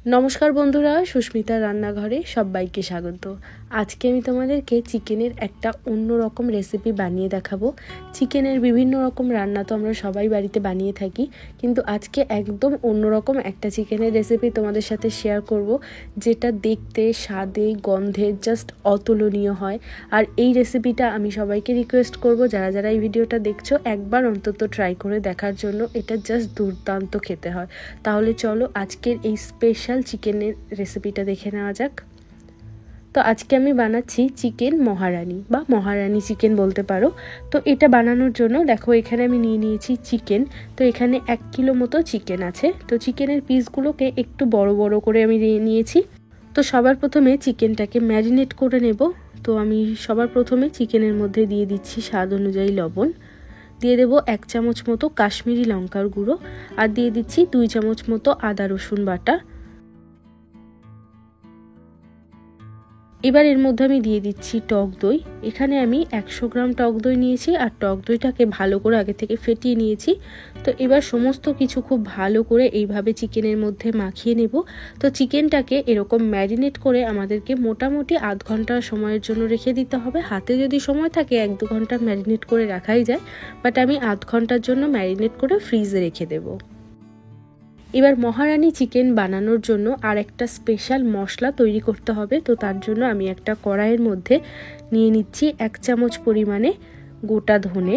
নমস্কার বন্ধুরা, সুস্মিতা রান্নাঘরে সবাইকে স্বাগত। আজকে আমি তোমাদেরকে চিকেনের একটা অন্যরকম রেসিপি বানিয়ে দেখাবো। চিকেনের বিভিন্ন রকম রান্না তো আমরা সবাই বাড়িতে বানিয়ে থাকি, কিন্তু আজকে একদম অন্যরকম একটা চিকেনের রেসিপি তোমাদের সাথে শেয়ার করব, যেটা দেখতে স্বাদে গন্ধে জাস্ট অতুলনীয় হয়। আর এই রেসিপিটা আমি সবাইকে রিকোয়েস্ট করব, যারা যারা এই ভিডিওটা দেখছো একবার অন্তত ট্রাই করে দেখার জন্য। এটা জাস্ট দুর্দান্ত খেতে হয়। তাহলে চলো আজকের এই স্পেশাল চিকেনের রেসিপিটা দেখে নেওয়া যাক। তো আজকে আমি বানাচ্ছি চিকেন মহারানি বা মহারানি চিকেন বলতে পারো। তো এটা বানানোর জন্য দেখো এখানে আমি নিয়ে নিয়েছি চিকেন। তো এখানে 1 কিলো মতো চিকেন আছে। তো চিকেনের পিসগুলোকে একটু বড় বড় করে আমি নিয়েছি। তো সবার প্রথমে চিকেনটাকে ম্যারিনেট করে নেব। তো আমি সবার প্রথমে চিকেনের মধ্যে দিয়ে দিচ্ছি স্বাদ অনুযায়ী লবণ, দিয়ে দেবো 1 চামচ মতো কাশ্মীরি লঙ্কার গুঁড়ো, আর দিয়ে দিচ্ছি 2 চামচ মতো আদা রসুন বাটা। এবার এর মধ্যে আমি দিয়ে দিচ্ছি টক দই। এখানে আমি 100 গ্রাম টক দই নিয়েছি, আর টক দইটাকে ভালো করে আগে থেকে ফেটিয়ে নিয়েছি। তো এবার সমস্ত কিছু খুব ভালো করে এইভাবে চিকেনের মধ্যে মাখিয়ে নেব। তো চিকেনটাকে এরকম ম্যারিনেট করে আমাদেরকে মোটামুটি আধ ঘন্টা সময়ের জন্য রেখে দিতে হবে। হাতে যদি সময় থাকে 1-2 ঘন্টা ম্যারিনেট করে রাখাই যায়, বাট আমি আধ ঘন্টার জন্য ম্যারিনেট করে ফ্রিজে রেখে দেবো। এবার মহারানি চিকেন বানানোর জন্য আর একটা স্পেশাল মশলা তৈরি করতে হবে। তো তার জন্য আমি একটা কড়াইয়ের মধ্যে নিয়ে নিচ্ছি 1 চামচ পরিমাণে গোটা ধনে,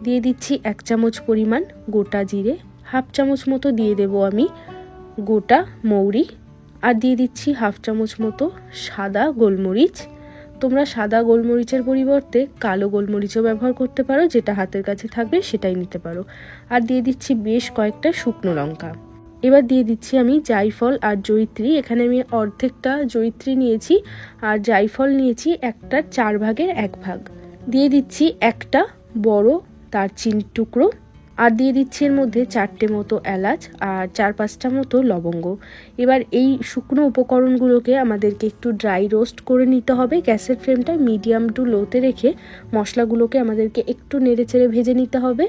দিয়ে দিচ্ছি 1 চামচ পরিমাণ গোটা জিরে, হাফ চামচ মতো দিয়ে দেব আমি গোটা মৌরি, আর দিয়ে দিচ্ছি হাফ চামচ মতো সাদা গোলমরিচ। তোমরা সাদা গোলমরিচের পরিবর্তে কালো গোলমরিচও ব্যবহার করতে পারো, যেটা হাতের কাছে থাকবে সেটাই নিতে পারো। আর দিয়ে দিচ্ছি বেশ কয়েকটা শুকনো লঙ্কা। এবার দিয়ে দিচ্ছি আমি জায়ফল আর জয়িত্রী। এখানে আমি অর্ধেকটা জয়িত্রী নিয়েছি, আর জায়ফল নিয়েছি 1/4 ভাগের 1 ভাগ। দিয়ে দিচ্ছি একটা বড় দারচিনির টুকরো, আর দিয়ে দিচ্ছি এর মধ্যে 4টে মতো এলাচ আর 4-5টা মতো লবঙ্গ। এবার এই শুকনো উপকরণগুলোকে আমাদেরকে একটু ড্রাই রোস্ট করে নিতে হবে। গ্যাসের ফ্লেমটা মিডিয়াম টু লোতে রেখে মশলাগুলোকে আমাদেরকে একটু নেড়ে চেড়ে ভেজে নিতে হবে।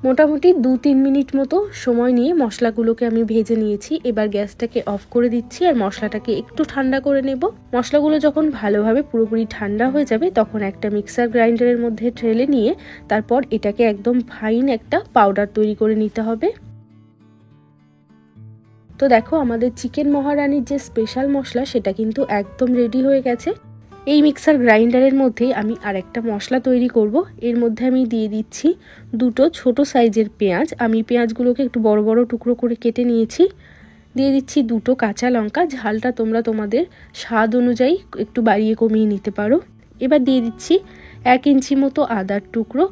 মোটামুটি 2-3 মিনিট মতো সময় নিয়ে মশলাগুলোকে আমি ভেজে নিয়েছি। এবার গ্যাসটাকে অফ করে দিচ্ছি, আর মশলাটাকে একটু ঠান্ডা করে নেব। মশলাগুলো যখন ভালোভাবে পুরোপুরি ঠান্ডা হয়ে যাবে, তখন একটা মিক্সার গ্রাইন্ডারের মধ্যে ঢেলে নিয়ে তারপর এটাকে একদম ফাইন একটা পাউডার তৈরি করে নিতে হবে। তো দেখো আমাদের চিকেন মহারানির যে স্পেশাল মশলা, সেটা কিন্তু একদম রেডি হয়ে গেছে। এই মিক্সার গ্রাইন্ডারের মধ্যে আমি আরেকটা মশলা তৈরি করব। এর মধ্যে আমি দিয়ে দিচ্ছি 2টো ছোট সাইজের পেঁয়াজ। আমি পেঁয়াজগুলোকে একটু বড় বড় টুকরো করে কেটে নিয়েছি। দিয়ে দিচ্ছি 2টো কাঁচা লঙ্কা। ঝালটা তোমরা তোমাদের স্বাদ অনুযায়ী একটু বাড়িয়ে কমিয়ে নিতে পারো। এবার দিয়ে দিচ্ছি 1 ইঞ্চি মতো আদার টুকরো,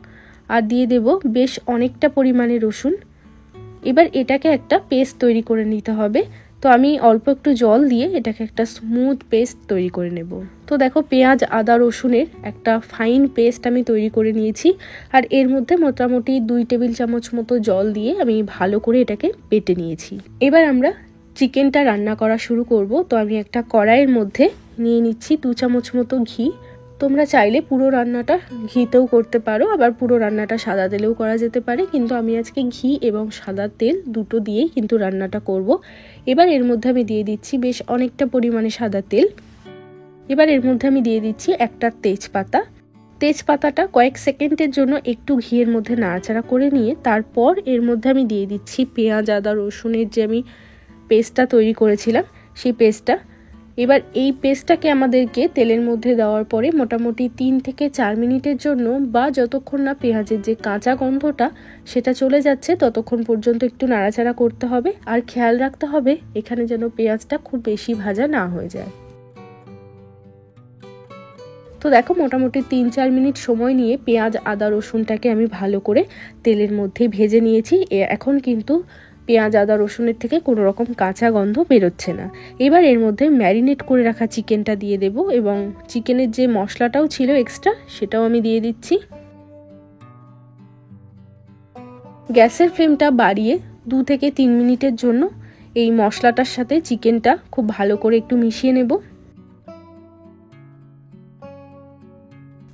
আর দিয়ে দেব বেশ অনেকটা পরিমাণে রসুন। এবার এটাকে একটা পেস্ট তৈরি করে নিতে হবে। তো আমি অল্প একটু জল দিয়ে এটাকে একটা স্মুথ পেস্ট তৈরি করে নেব। তো দেখো পেঁয়াজ আদা রসুনের একটা ফাইন পেস্ট আমি তৈরি করে নিয়েছি, আর এর মধ্যে মোটামুটি 2 টেবিল চামচ মতো জল দিয়ে আমি ভালো করে এটাকে বেটে নিয়েছি। এবার আমরা চিকেনটা রান্না করা শুরু করব। তো আমি একটা কড়াইয়ের মধ্যে নিয়ে নিচ্ছি 2 চামচ মতো ঘি। তোমরা চাইলে পুরো রান্নাটা ঘিতেও করতে পারো, আবার পুরো রান্নাটা সাদা তেলেও করা যেতে পারে, কিন্তু আমি আজকে ঘি এবং সাদা তেল দুটো দিয়েই কিন্তু রান্নাটা করব। এবার এর মধ্যে আমি দিয়ে দিচ্ছি বেশ অনেকটা পরিমাণে সাদা তেল। এবার এর মধ্যে আমি দিয়ে দিচ্ছি একটা তেজপাতা। তেজপাতাটা কয়েক সেকেন্ডের জন্য একটু ঘিয়ের মধ্যে নাড়াচাড়া করে নিয়ে তারপর এর মধ্যে আমি দিয়ে দিচ্ছি পেঁয়াজ আদা রসুনের যে আমি পেস্টটা তৈরি করেছিলাম, সেই পেস্টটা। এবার এই পেস্টটাকে আমাদেরকে তেলের মধ্যে দেওয়ার পরে মোটামুটি 3 থেকে 4 মিনিটের জন্য, বা যতক্ষণ না পেঁয়াজের যে কাঁচা গন্ধটা সেটা চলে যাচ্ছে ততক্ষণ পর্যন্ত একটু নাড়াচাড়া করতে হবে। আর খেয়াল রাখতে হবে এখানে যেন পেঁয়াজটা খুব বেশি ভাজা না হয়ে যায়। তো দেখো মোটামুটি 3-4 মিনিট সময় নিয়ে পেঁয়াজ আদা রসুনটাকে আমি ভালো করে তেলের মধ্যে ভেজে নিয়েছি। এখন কিন্তু পেঁয়াজ আদা রসুনের থেকে কোনো রকম কাঁচা গন্ধ বেরোচ্ছে না। এবার এর মধ্যে ম্যারিনেট করে রাখা চিকেনটা দিয়ে দেব, এবং চিকেনের যে মশলাটাও ছিল এক্সট্রা সেটাও আমি দিয়ে দিচ্ছি। গ্যাসের ফ্লেমটা বাড়িয়ে 2 থেকে 3 মিনিটের জন্য এই মশলাটার সাথে চিকেনটা খুব ভালো করে একটু মিশিয়ে নেব।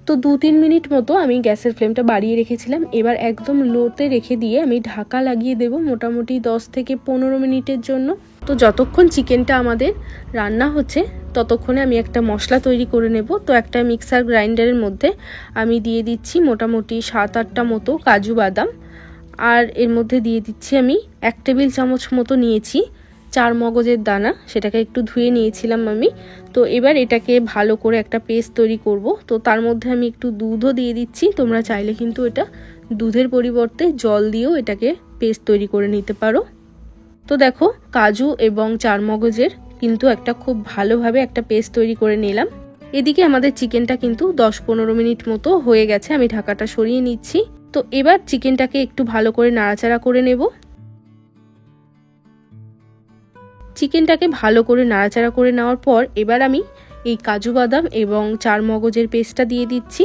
তো 2-3 মিনিট মতো আমি গ্যাসের ফ্লেমটা বাড়িয়ে রেখেছিলাম। এবার একদম লোতে রেখে দিয়ে আমি ঢাকা লাগিয়ে দেব মোটামুটি 10 থেকে 15 মিনিটের জন্য। তো যতক্ষণ চিকেনটা আমাদের রান্না হচ্ছে ততক্ষণে আমি একটা মশলা তৈরি করে নেব। তো একটা মিক্সার গ্রাইন্ডারের মধ্যে আমি দিয়ে দিচ্ছি মোটামুটি 7-8টা মতো কাজু বাদাম, আর এর মধ্যে দিয়ে দিচ্ছি আমি 1 টেবিল চামচ মতো নিয়েছি চার মগজের দানা, সেটাকে একটু ধুয়ে নিয়েছিলাম আমি। তো এবার এটাকে ভালো করে একটা পেস্ট তৈরি করব। তো তার মধ্যে আমি একটু দুধও দিয়ে দিচ্ছি। তোমরা চাইলে কিন্তু এটা দুধের পরিবর্তে জল দিয়েও এটাকে পেস্ট তৈরি করে নিতে পারো। তো দেখো কাজু এবং চার মগজের কিন্তু একটা খুব ভালোভাবে একটা পেস্ট তৈরি করে নিলাম। এদিকে আমাদের চিকেনটা কিন্তু 10-15 মিনিট মতো হয়ে গেছে। আমি ঢাকাটা সরিয়ে নিচ্ছি। তো এবার চিকেনটাকে একটু ভালো করে নাড়াচাড়া করে নেব। চিকেনটাকে ভালো করে নাড়াচাড়া করে নেওয়ার পর এবার আমি এই কাজু বাদাম এবং চার মগজের পেস্টটা দিয়ে দিচ্ছি।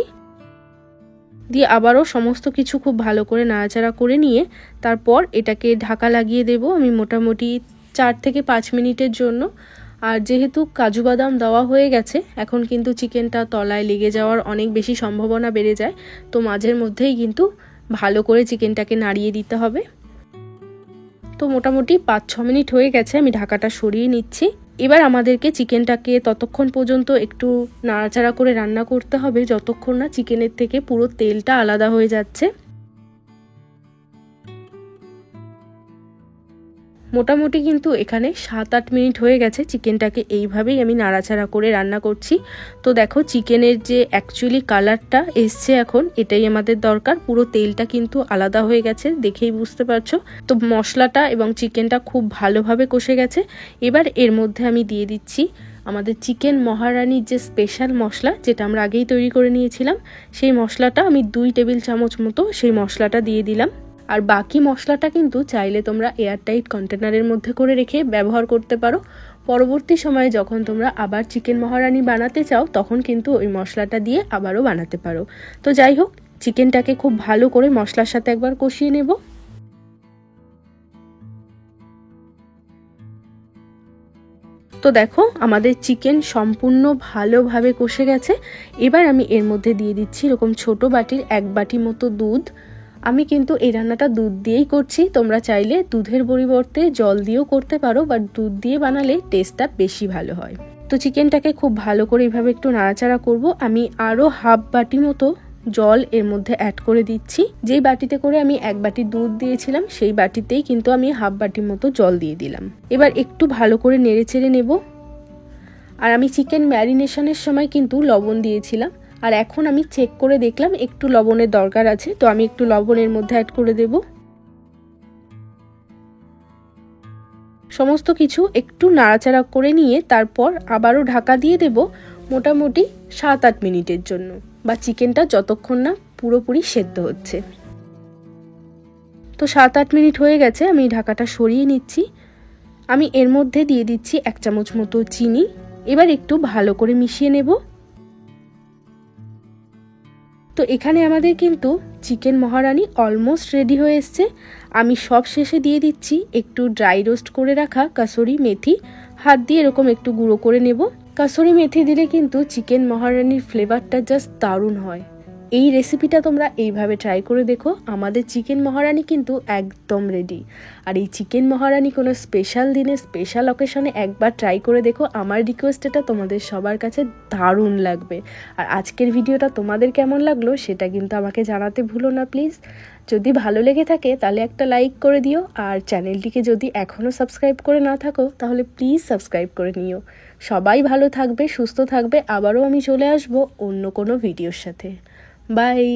দিয়ে আবারও সমস্ত কিছু খুব ভালো করে নাড়াচাড়া করে নিয়ে তারপর এটাকে ঢাকা লাগিয়ে দেব আমি মোটামুটি 4 থেকে 5 মিনিটের জন্য। আর যেহেতু কাজু বাদাম দেওয়া হয়ে গেছে, এখন কিন্তু চিকেনটা তলায় লেগে যাওয়ার অনেক বেশি সম্ভাবনা বেড়ে যায়। তো মাঝের মধ্যেই কিন্তু ভালো করে চিকেনটাকে নাড়িয়ে দিতে হবে। তো মোটামুটি 5-6 মিনিট হয়ে গেছে, আমি ঢাকাটা সরিয়ে নিচ্ছি। এবার আমাদেরকে চিকেনটাকে ততক্ষণ পর্যন্ত একটু নাড়াচাড়া করে রান্না করতে হবে যতক্ষণ না চিকেনের থেকে পুরো তেলটা আলাদা হয়ে যাচ্ছে। মোটামুটি কিন্তু এখানে 7-8 মিনিট হয়ে গেছে চিকেনটাকে এইভাবেই আমি নাড়াচাড়া করে রান্না করছি। তো দেখো চিকেনের যে অ্যাকচুয়ালি কালারটা এসছে এখন, এটাই আমাদের দরকার। পুরো তেলটা কিন্তু আলাদা হয়ে গেছে, দেখেই বুঝতে পারছো। তো মশলাটা এবং চিকেনটা খুব ভালোভাবে কষে গেছে। এবার এর মধ্যে আমি দিয়ে দিচ্ছি আমাদের চিকেন মহারানীর যে স্পেশাল মশলা, যেটা আমরা আগেই তৈরি করে নিয়েছিলাম, সেই মশলাটা আমি 2 টেবিল চামচ মতো সেই মশলাটা দিয়ে দিলাম। আর বাকি মশলাটা কিন্তু চাইলে তোমরা এয়ারটাইট কন্টেনারের মধ্যে করে রেখে ব্যবহার করতে পারো। পরবর্তী সময়ে যখন তোমরা আবার চিকেন মহারানী বানাতে চাও তখন কিন্তু ওই মশলাটা দিয়ে আবারও বানাতে পারো। তো যাই হোক, চিকেনটাকে খুব ভালো করে মশলার সাথে একবার কষিয়ে নেব। তো দেখো আমাদের চিকেন সম্পূর্ণ ভালোভাবে কষে গেছে। এবার আমি এর মধ্যে দিয়ে দিচ্ছি এরকম ছোট বাটির 1 বাটি মতো দুধ। আমি কিন্তু এই রান্নাটা দুধ দিয়েই করছি, তোমরা চাইলে দুধের পরিবর্তে জল দিয়েও করতে পারো, বাট দুধ দিয়ে বানালে টেস্টটা বেশি ভালো হয়। তো চিকেনটাকে খুব ভালো করে এইভাবে একটু নাড়াচাড়া করব। আমি আরও 1/2 বাটি মতো জল এর মধ্যে অ্যাড করে দিচ্ছি। যেই বাটিতে করে আমি 1 বাটি দুধ দিয়েছিলাম সেই বাটিতেই কিন্তু আমি 1/2 বাটি মতো জল দিয়ে দিলাম। এবার একটু ভালো করে নেড়ে চেড়ে নেব। আর আমি চিকেন ম্যারিনেশনের সময় কিন্তু লবণ দিয়েছিলাম, আর এখন আমি চেক করে দেখলাম একটু লবণের দরকার আছে, তো আমি একটু লবণের মধ্যে অ্যাড করে দেব। সমস্ত কিছু একটু নাড়াচাড়া করে নিয়ে তারপর আবারও ঢাকা দিয়ে দেব মোটামুটি 7-8 মিনিটের জন্য, বা চিকেনটা যতক্ষণ না পুরোপুরি সেদ্ধ হচ্ছে। তো 7-8 মিনিট হয়ে গেছে, আমি ঢাকাটা সরিয়ে নিচ্ছি। আমি এর মধ্যে দিয়ে দিচ্ছি 1 চামচ মতো চিনি। এবার একটু ভালো করে মিশিয়ে নেব। তো এখানে আমাদের কিন্তু চিকেন মহারানী অলমোস্ট রেডি হয়ে এসছে। আমি সব শেষে দিয়ে দিচ্ছি একটু ড্রাই রোস্ট করে রাখা কাসুরি মেথি। হাত দিয়ে এরকম একটু গুঁড়ো করে নেব। কাসুরি মেথি দিলে কিন্তু চিকেন মহারানীর ফ্লেভারটা জাস্ট দারুণ হয়। এই রেসিপিটা তোমরা এইভাবে ট্রাই করে দেখো। আমাদের চিকেন মহারানী কিন্তু একদম রেডি। আর এই চিকেন মহারানী কোনো স্পেশাল দিনে স্পেশাল অকেশনে একবার ট্রাই করে দেখো। আমার রিকোয়েস্ট এটা তোমাদের সবার কাছে দারুণ লাগবে। আর আজকের ভিডিওটা তোমাদের কেমন লাগলো সেটা কিন্তু আমাকে জানাতে ভুলো না প্লিজ। যদি ভালো লেগে থাকে তাহলে একটা লাইক করে দিও, আর চ্যানেলটিকে যদি এখনও সাবস্ক্রাইব করে না থাকো তাহলে প্লিজ সাবস্ক্রাইব করে নিও। সবাই ভালো থাকবে, সুস্থ থাকবে। আবারও আমি চলে আসবো অন্য কোনো ভিডিওর সাথে। বাই।